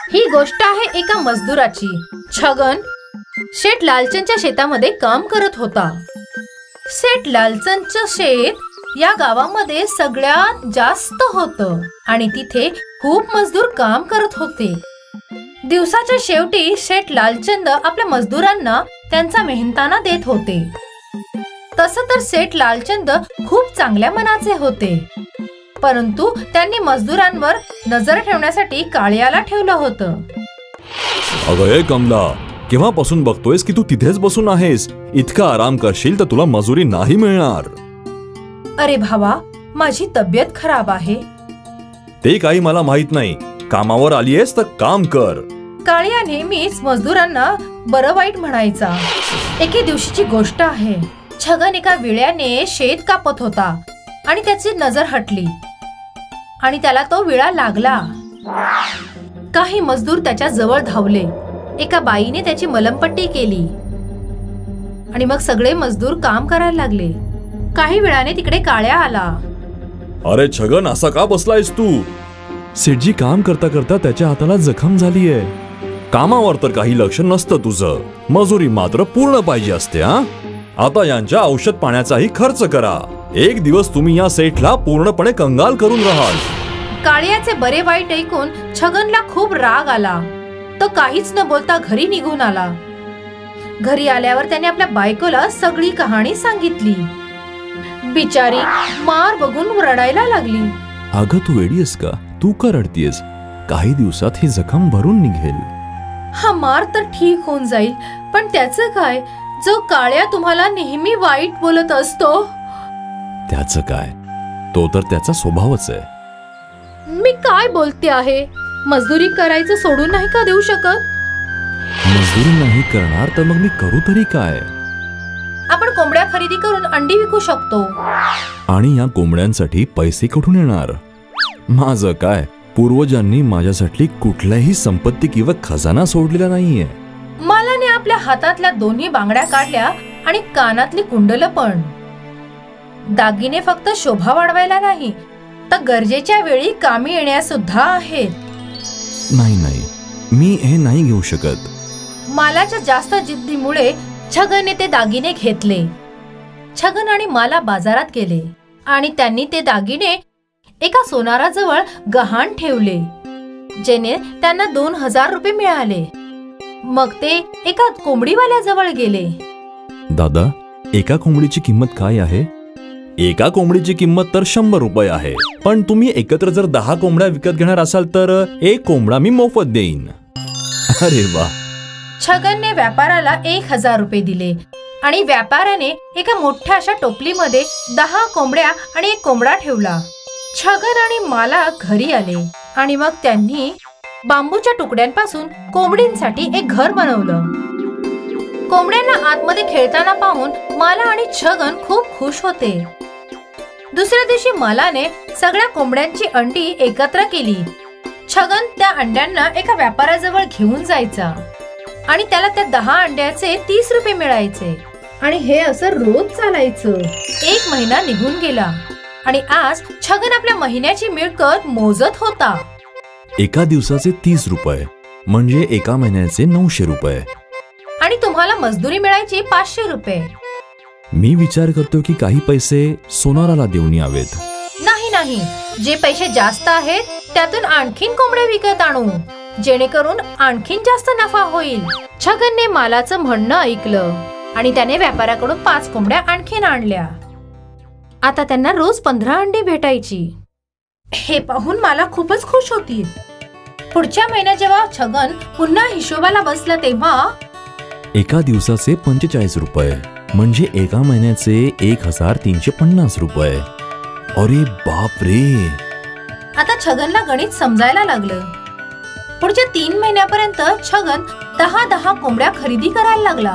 ही गोष्ट आहे एका मजदुराची। छगन शेठ लालचंदच्या शेतामध्ये काम करत होता। शेठ लालचंदचं शेत या गावामध्ये सगळ्यात जास्त होतं आणि तिथे खूप मजदूर काम करत होते। दिवसाच्या शेवटी शेठ लालचंद आपल्या मजदुरांना त्यांचा मेहनताना देत होते। तसं तर शेठ लालचंद खूप चांगल्या मनाचे होते, परंतु त्यांनी मजदुरांवर नजर ठेवण्यासाठी काळ्याला ठेवलं होतं। अगं कमला, केव्हापासून बघतोयस की तू तिथेच बसून आहेस? इतका आराम करशील तर तुला मजुरी नाही मिळणार। अरे भावा, माझी तब्येत खराब आहे। ते काही मला माहित नाही, कामावर आलीयस तर काम कर। काळ्या नेहमीच मजदुरांना बरं वाईट म्हणायचा। एके दिवशीची गोष्ट आहे। छगन एका विळ्याने शेत कापत होता आणि त्याची नजर हटली आणि त्याला तो विळा लागला। काही मजदूर त्याच्या जवळ धावले। एका बाईने त्याची मलमपट्टी केली आणि मग सगळे मजदूर काम करायला लागले। काही वेळाने तिकडे काळ्या आला। अरे छगन, असा का बसलायस तू? सेठजी काम करता करता त्याच्या हाताला जखम झालीये। कामावर तर काही लक्ष नसतं तुझं, मजुरी मात्र पूर्ण पाहिजे असते। आता यांच्या औषध पाण्याचाही खर्च करा। एक दिवस तुम्ही या सेठला पूर्णपणे कंगाल करून राहाल। काळ्याचे बरे वाईट ऐकून छगनला खूप राग आला। तो काहीच न बोलता घरी निघून आला। घरी आल्यावर त्याने आपल्या बायकोला सगळी कहाणी सांगितली। बिचारी मार बघून रडायला लागली। अगं तू वेडी आहेस का? तू का रडतीयस? काही दिवसात ही जखम भरून निघेल। हा मार तर ठीक होऊन जाईल, पण त्याचं काय? जो काळ्या तुम्हाला नेहमी वाईट बोलत असतो। त्याचं काय? तो तर त्याचा स्वभावच आहे। मी काय बोलते आहे? मजदुरी करायचं सोडून नाही का देऊ शकत? मजदुरी नाही करणार तर मग मी करू तरी काय? आपण कोंबड्या खरेदी करून अंडी विकू शकतो। आणि या कोंबड्यांसाठी पैसे कुठून येणार? माझं काय, पूर्वजांनी माझ्यासाठी कुठल्याही संपत्ती किंवा खजाना सोडलेला नाहीये। मालाने आपल्या हातातल्या दोन्ही बांगड्या काढल्या आणि कानातली कुंडलं पण। दागिने फक्त शोभा वाढवायला नाही, तर गरजेच्या वेळी कामी येण्यास सुद्धा आहेत। नाही, मी हे नाही घेऊ शकत। मालाच्या जास्त जिद्दीमुळे छगनने ते दागिने घेतले। छगन आणि माला बाजारात गेले आणि त्यांनी ते दागिने एका सोनाराजवळ गहाण ठेवले, जेने त्यांना 2000 रुपये मिळाले। मग ते एका कोंबडीवाल्याजवळ गेले। दादा, एका कोंबडीची किंमत काय आहे? एका कोंबडीची किंमत तर 100 रुपये आहे, पण तुम्ही एकत्र जर 10 कोंबड्या विकत घेणार असाल तर एक कोंबडा मी मोफत देईन। अरे वा! छगनने व्यापाराला 1000 रुपये दिले आणि व्यापाऱ्याने एका मोठ्या अशा टोपलीमध्ये 10 कोंबड्या आणि एक कोंबडा ठेवला। छगन आणि माला घरी आले आणि मग त्यांनी बांबूच्या तुकड्यांपासून कोंबडींसाठी एक घर बनवलं। कोंबड्यांना आतमध्ये खेळताना पाहून माला आणि छगन खूप खुश होते। दुसऱ्या दिवशी मालाने सगळ्या कोंबड्यांची अंडी एकत्र केली। छगन त्या अंड्यांना एका व्यापाऱ्याजवळ घेऊन जायचा आणि त्याला त्या 10 अंड्याचे 30 रुपये मिळायचे आणि हे असं रोज चालायचं। 1 महिना निघून गेला आणि आज छगन आपल्या महिन्याची मिळकत मोजत होता। एका दिवसाचे 30 रुपये म्हणजे एका महिन्याचे 900 रुपये आणि तुम्हाला मजदुरी मिळायची 500 रुपये। मी विचार करतो की काही पैसे सोनाराला देऊन यावेत। नाही, जे पैसे जास्त आहेत त्यातून आणखीन कोंबड्या विकत आणू, जेणेकरून आणखीन जास्त नफा होईल। छगनने मालाचं म्हणणं ऐकलं आणि त्याने व्यापाऱ्याकडून 5 कोंबड्या आणखीन आणल्या। आता त्यांना रोज 15 अंडी भेटायची। हे पाहून मला खूपच खुश होती। पुढच्या महिन्यात जेव्हा छगन पुन्हा हिशोबाला बसला तेव्हा एका दिवसाचे 45 रुपये म्हणजे एका महिन्याचे 1350 रुपये। अरे बाप रे! आता छगनला गणित समजायला लागलं। पुढच्या 3 महिन्यापर्यंत छगन 10 कोंबड्या खरेदी करायला लागला।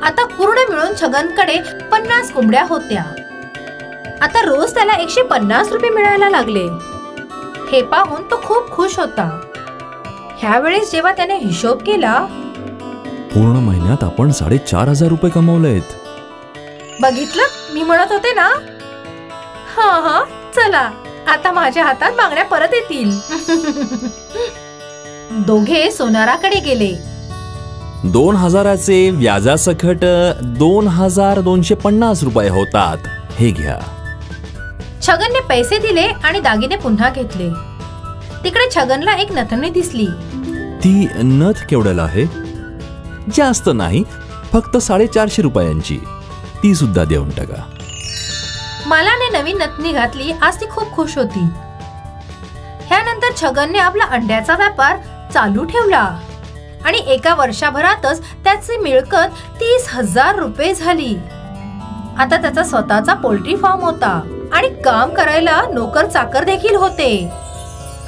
आता पूर्ण मिळून छगनकडे 50 कोंबड्या होत्या। आता रोज त्याला 150 रुपये मिळायला लागले। हे पाहून तो खूप खुश होता। ह्यावेळेस जेव्हा त्याने हिशोब केला, पूर्ण महिन्यात आपण 4500 रुपये कमवलेत। बघितलं, मी म्हणत होते ना। हा, चला आता माझ्या हातात बांगड्या परत येतील। दोघे सोनाराकडे गेले. 2000चे व्याजासकट 2250 रुपये होतात. हे घ्या. छगनने पैसे दिले आणि दागिने पुन्हा घेतले. तिकडे छगनला एक नथनी दिसली. ती नथ केवढ्याला आहे? जास्त नाही, फक्त 450 रुपयांची. ती सुद्धा देऊन टाका. मालाने नवीन नथनी घातली. आज ती खूप खुश होती. ह्यानंतर छगनने आपला अंड्याचा व्यापार चालू ठेवला आणि एका वर्षभरातच त्याची मिळकत 30,000 रुपये झाली. आता त्याचा स्वतःचा पोल्ट्री फार्म होता आणि काम करायला नोकर चाकर देखील होते.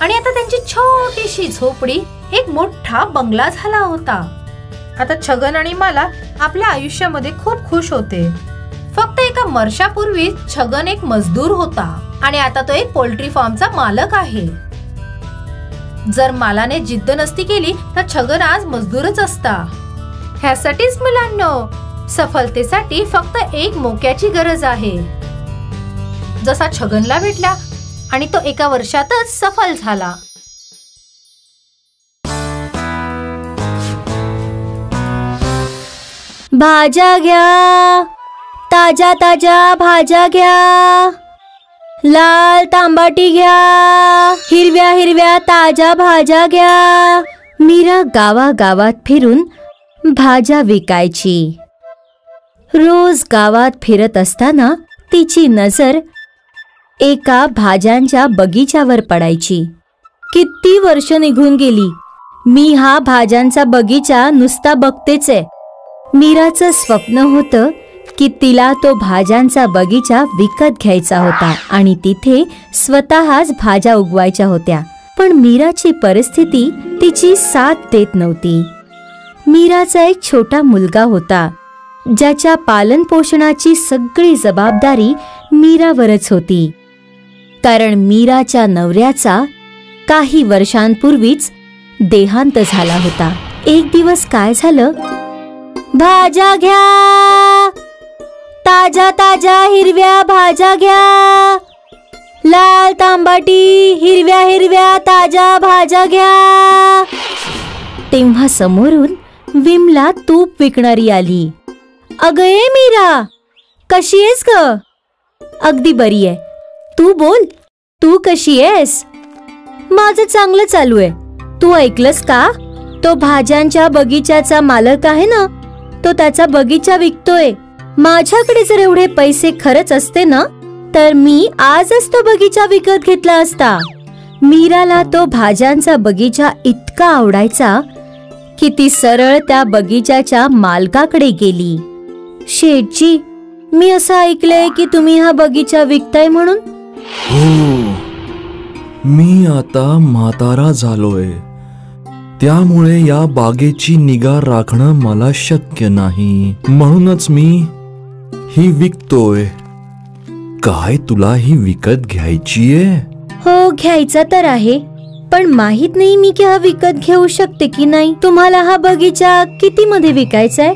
आणि आता त्यांची छोटीशी झोपडी एक मोठा बंगला झाला होता. आता छगन आणि माला आपल्या आयुष्यामध्ये खूप खुश होते. फक्त एका वर्षापूर्वी छगन एक मजदूर होता आणि आता तो एक पोल्ट्री फार्मचा मालक आहे. जर मालाने जिद्द नसती केली तर छगन आज मजदूरच असता. ह्यासाठीच मुलांनो, सफलतेसाठी फक्त एक मोक्याची गरज आहे, जसा छगनला भेटला आणि तो एका वर्षातच सफल झाला. भाज्या घ्या, ताज्या ताज्या भाज्या घ्या. लाल तांबाटी घ्या, हिरव्या हिरव्या ताज्या भाज्या घ्या. मीरा गावागावात फिरून भाज्या विकायची. रोज गावात फिरत असताना तिची नजर एका भाज्यांच्या बगीच्यावर पडायची. किती वर्ष निघून गेली, मी हा भाज्यांचा बगीचा नुसता बघतेच आहे. मीराचं स्वप्न होतं की तिला तो भाज्यांचा बगीचा विकत घ्यायचा होता आणि तिथे स्वतःच भाज्या उगवायच्या होत्या. पण मीराची परिस्थिती तिची साथ देत नव्हती. मीराचा एक छोटा मुलगा होता ज्याच्या पालन पोषणाची सगळी जबाबदारी मीरावरच होती. कारण मीराच्या नवऱ्याचा काही वर्षांपूर्वीच देहांत झाला होता. एक दिवस काय झालं, भाज्या घ्या, ताज्या ताज्या हिरव्या भाज्या घ्या. लाल तांबाटी, हिरव्या हिरव्या ताज्या भाज्या घ्या. तेव्हा समोरून विमला तूप विकणारी आली. अगं ए मीरा, कशी आहेस ग? अगदी बरी आहे. तू बोल, तू कशी आहेस? माझं चांगलं चालू आहे. तू ऐकलंस का, तो भाज्यांच्या बगीच्याचा मालक आहे ना, तो त्याचा बगीचा विकतोय. माझ्याकडे जर एवढे पैसे खरंच असते ना, तर मी आजच तो बगीचा विकत घेतला असता. मीराला तो भाज्यांचा बगीचा इतका आवडायचा की ती सरळ त्या बगीच्याच्या मालकाकडे गेली. शेठजी, मी असं ऐकलंय की तुम्ही हा बगीचा विकताय म्हणून. हो, मी आता म्हातारा झालोय, त्यामुळे या बागेची निगा राखणं मला शक्य नाही. म्हणूनच मी ही विकतोय. काय तुला ही विकत घ्यायचीये? हो, घ्यायचा तर आहे, पण माहित नाही मी की हा विकत घेऊ शकते की नाही. तुम्हाला हा बगीचा किती मध्ये विकायचाय?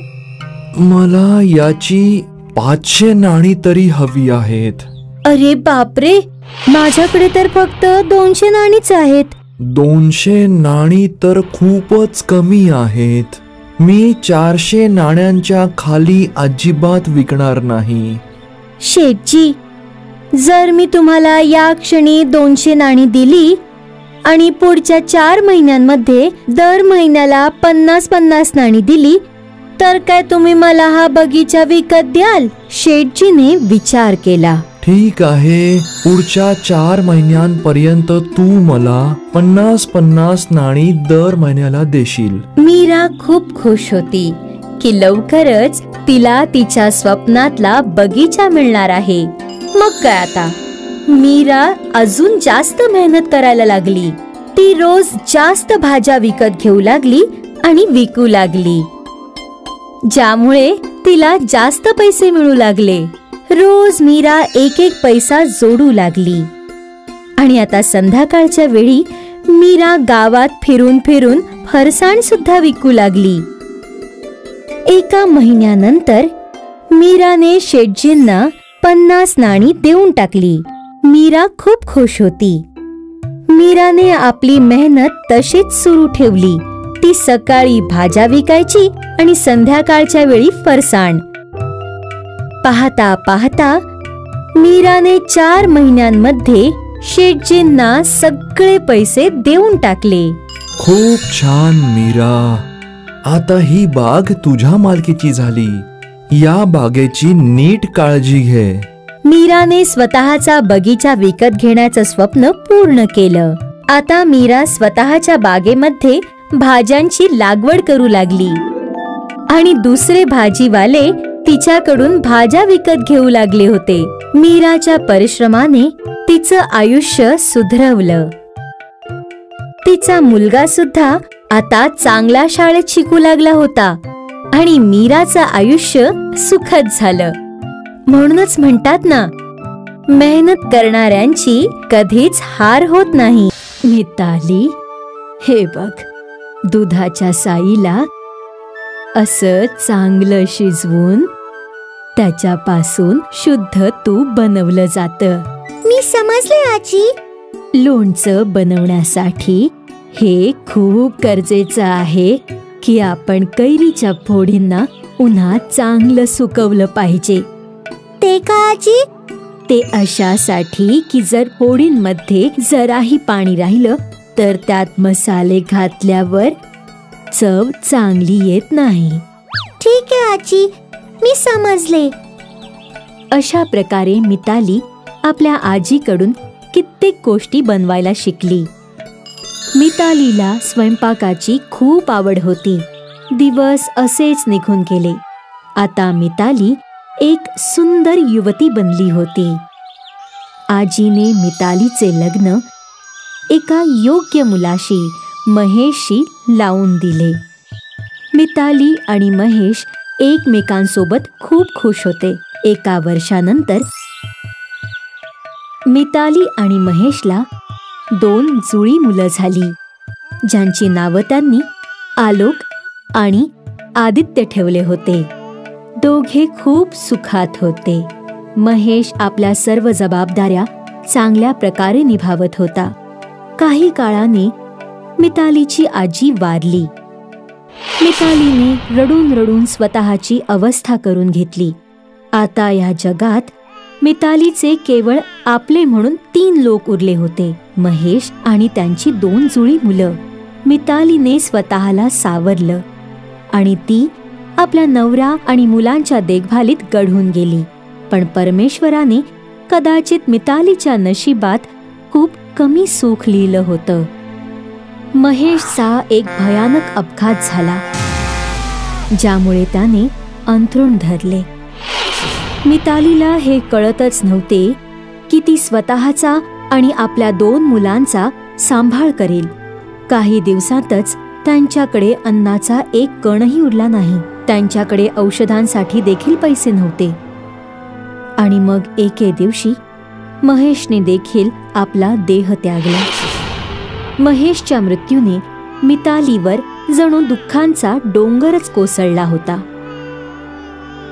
मला याची 500 नाणी तरी हवी आहेत. अरे बापरे, माझ्याकडे तर फक्त 200 नाणीच आहेत. 200 नाणी तर खूपच कमी आहेत. मी 400 नाण्यांच्या खाली अजिबात विकणार नाही. शेठजी, जर मी तुम्हाला या क्षणी 200 नाणी दिली आणि पुढच्या 4 महिन्यांमध्ये दर महिन्याला 50-50 नाणी दिली, तर काय तुम्ही मला हा बगीचा विकत द्याल? शेठजीने विचार केला. ठीक आहे, पुढच्या 4 महिन्यांपर्यंत तू मला 50-50 नाणी दर महिन्याला देशील. मीरा खूप खुश होती की लवकरच तिला तिच्या स्वप्नातला बगीचा मिळणार आहे. मग काय आता, मीरा अजून जास्त मेहनत करायला लागली. ती रोज जास्त भाज्या विकत घेऊ लागली आणि विकू लागली, ज्यामुळे तिला जास्त पैसे मिळू लागले. रोज मीरा एक एक पैसा जोडू लागली आणि आता संध्याकाळच्या वेळी मीरा गावात फिरून फिरून फरसाण सुद्धा विकू लागली. एका महिन्यानंतर मीराने शेठजींना 50 नाणी देऊन टाकली. मीरा खूप खुश होती. मीराने आपली मेहनत तशीच सुरू ठेवली. ती सकाळी भाज्या विकायची आणि संध्याकाळच्या वेळी फरसाण. पाहता पाहता मीराने 4 महिन्यांमध्ये शेठजींना सगळे पैसे देऊन टाकले. खूप छान मीरा, आता ही बाग तुझ्या मालकीची झाली. या बागेची नीट काळजी घे. मीराने स्वतःचा बगीचा विकत घेण्याचं स्वप्न पूर्ण केलं. आता मीरा स्वतःच्या बागेमध्ये भाज्यांची लागवड करू लागली आणि दुसरे भाजीवाले तिच्याकडून भाज्या विकत घेऊ लागले होते. मीराच्या परिश्रमाने तिचं आयुष्य सुधरवलं. तिचा मुलगा सुद्धा आता चांगल्या शाळेत शिकू लागला होता आणि मीराचं आयुष्य सुखद झालं. म्हणूनच म्हणतात ना, मेहनत करणाऱ्यांची कधीच हार होत नाही. मिताली, हे बघ, दुधाच्या साईला असं चांगलं शिजवून त्याच्यापासून शुद्ध तूप बनवलं जातं. मी समजले आजी. लोणचं बनवण्यासाठी हे खूप गरजेचं आहे की आपण कैरीच्या फोडींना उन्हात चांगलं सुकवलं पाहिजे. ते का आजी? ते अशासाठी की जर फोडींमध्ये जराही पाणी राहिलं तर त्यात मसाले घातल्यावर चव चांगली येत नाही. ठीक आहे आजी, मी समजले. अशा प्रकारे मिताली आपल्या आजीकडून कित्येक गोष्टी बनवायला शिकली. मितालीला स्वयंपाकाची खूप आवड होती. दिवस असेच निघून गेले. आता मिताली एक सुंदर युवती बनली होती. आजीने मितालीचे लग्न एका योग्य मुलाशी, महेशशी लावून दिले. मिताली आणि महेश एकमेकांसोबत खूप खुश होते. एका वर्षानंतर मिताली आणि महेशला 2 जुळी मुलं झाली, ज्यांची नावं त्यांनी आलोक आणि आदित्य ठेवले होते. दोघे खूप सुखात होते. महेश आपल्या सर्व जबाबदाऱ्या चांगल्या प्रकारे निभावत होता. काही काळाने मितालीची आजी वारली. मितालीने रडून रडून स्वतःची अवस्था करून घेतली. आता या जगात मितालीचे केवळ आपले म्हणून 3 लोक उरले होते, महेश आणि त्यांची 2 जुळी मुलं. मितालीने स्वतःला सावरलं आणि ती आपल्या नवरा आणि मुलांच्या देखभालीत गढून गेली. पण परमेश्वराने कदाचित मितालीच्या नशिबात खूप कमी सुख लिहिलं होतं. महेशचा एक भयानक अपघात झाला, ज्यामुळे त्याने अंथरूण धरले. मितालीला हे कळतच नव्हते की ती स्वतःचा आणि आपल्या 2 मुलांचा सांभाळ करेल. काही दिवसातच त्यांच्याकडे अन्नाचा एक कणही उरला नाही. त्यांच्याकडे औषधांसाठी देखील पैसे नव्हते. आणि मग एके दिवशी महेशने देखील आपला देह त्यागला. महेशच्या मृत्यूने मितालीवर जणू दुःखांचा डोंगरच कोसळला होता.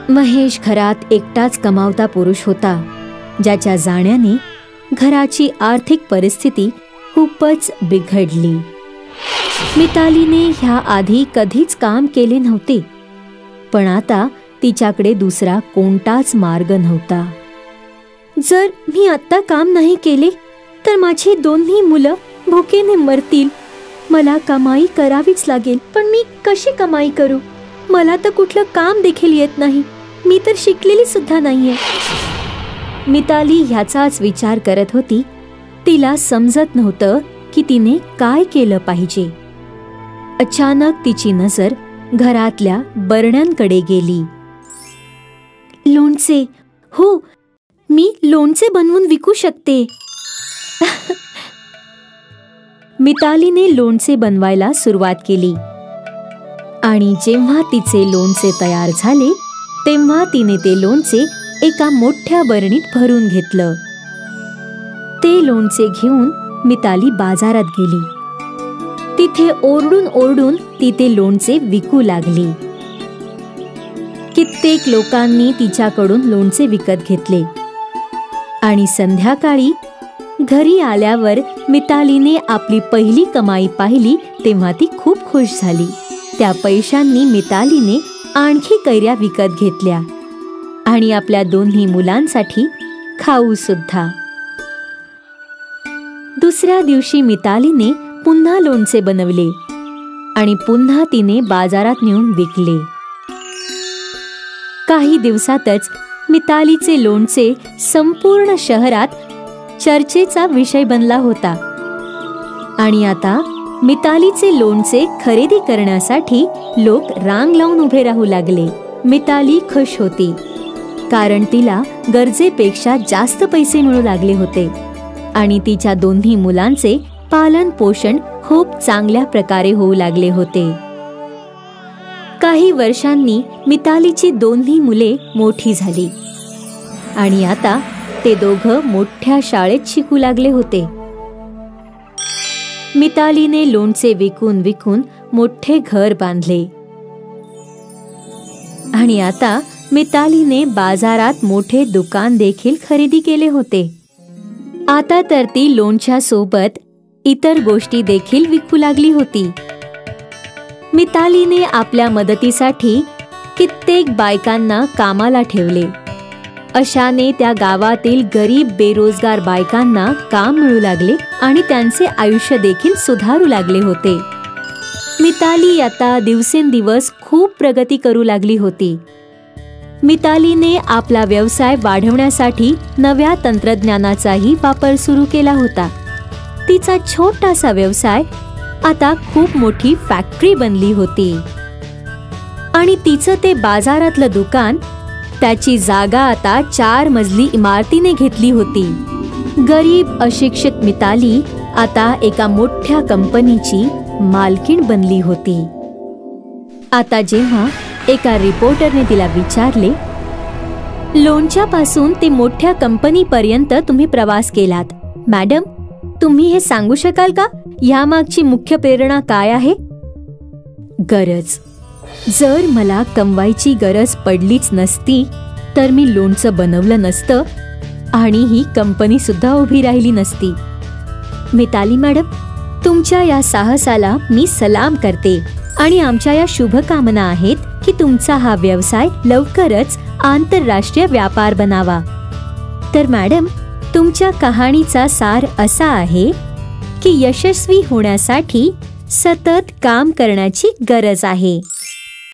महेश घरात एकटाच कमावता पुरुष होता, ज्याच्या जाण्याने घराची आर्थिक परिस्थिती खूपच बिघडली. मितालीने ह्या आधी कधीच काम केले नव्हते, पण आता तिच्याकडे दुसरा कोणताच मार्ग नव्हता. जर मी आता काम नाही केले तर माझी 2 मुलं भुकेने मरतील. मला कमाई करावीच लागेल, पण मी कशी कमाई करू? मला तर कुठलं काम देखील येत नाही. मी तर शिकलेली सुद्धा नाहीये. मिताली ह्याचाच विचार करत होती. तिला समजत नव्हतं की तिने काय केलं पाहिजे. अचानक तिची नजर घरातल्या बरण्यांकडे गेली. लोणचे, हो, मी लोणचे बनवून विकू शकते. मितालीने लोणचे बनवायला सुरुवात केली आणि जेव्हा तिचे लोणचे तयार झाले तेव्हा तिने ते लोणचे एका मोठ्या बरणीत भरून घेतलं. ते लोणचे घेऊन मिताली बाजारात गेली. तिथे ओरडून ओरडून ती ते लोणचे विकू लागली. कित्येक लोकांनी तिच्याकडून लोणचे विकत घेतले आणि संध्याकाळी घरी आल्यावर मितालीने आपली पहिली कमाई पाहिली तेव्हा ती खूप खुश झाली. त्या पैशांनी मितालीने आणखी कैऱ्या विकत घेतल्या आणि आपल्या दोन्ही मुलांसाठी खाऊ सुद्धा. दुसऱ्या दिवशी मितालीने पुन्हा लोणचे बनवले आणि पुन्हा तिने बाजारात नेऊन विकले. काही दिवसातच मितालीचे लोणचे संपूर्ण शहरात चर्चेचा विषय बनला होता आणि आता मितालीचे लोणचे खरेदी करण्यासाठी लोक रांग लावून उभे राहू लागले. मिताली खुश होती कारण तिला गरजेपेक्षा जास्त पैसे मिळू लागले होते आणि तिच्या दोन्ही मुलांचे पालन पोषण खूप चांगल्या प्रकारे होऊ लागले होते. काही वर्षांनी मितालीची दोन्ही मुले मोठी झाली आणि आता ते दोघं मोठ्या शाळेत शिकू लागले होते. मितालीने लोणचे विकून विकून मोठे घर बांधले आणि आता मितालीने बाजारात मोठे दुकान देखील खरेदी केले होते. आता तर ती लोणच्या सोबत इतर गोष्टी देखील विकू लागली होती. मितालीने आपल्या मदतीसाठी कित्येक बायकांना कामाला ठेवले. अशाने त्या गावातील गरीब बेरोजगार बायकांना काम मिळू लागले आणि त्यांचे आयुष्य देखील सुधारू लागले होते. मिताली आता दिवसेंदिवस खूप प्रगती करू लागली होती. मितालीने आपला व्यवसाय वाढवण्यासाठी नव्या तंत्रज्ञानाचाही वापर सुरू केला होता. तिचा छोटासा व्यवसाय आता खूप मोठी फॅक्टरी बनली होती आणि तिचं ते बाजारातलं दुकान त्याची जागा आता 4 मजली इमारतीने घेतली होती. गरीब अशिक्षित मिताली आता एका मोठ्या कंपनीची मालकीण बनली होती. आता जेव्हा एका रिपोर्टरने तिला विचारले, लोणच्यापासून ते मोठ्या कंपनीपर्यंत तुम्ही प्रवास केलात, मॅडम तुम्ही हे सांगू शकाल का यामागची मुख्य प्रेरणा काय आहे? गरज. जर मला कमवायची गरज पडलीच नसती तर मी लोणचं बनवलं नसतं आणि ही कंपनी सुद्धा उभी राहिली नसती. मिताली मॅडम, तुमच्या या साहसाला मी सलाम करते आणि आमच्या या शुभकामना आहेत की तुमचा हा व्यवसाय लवकरच आंतरराष्ट्रीय व्यापार बनावा. तर मॅडम, तुमच्या कहाणीचा सार असा आहे की यशस्वी होण्यासाठी सतत काम करण्याची गरज आहे.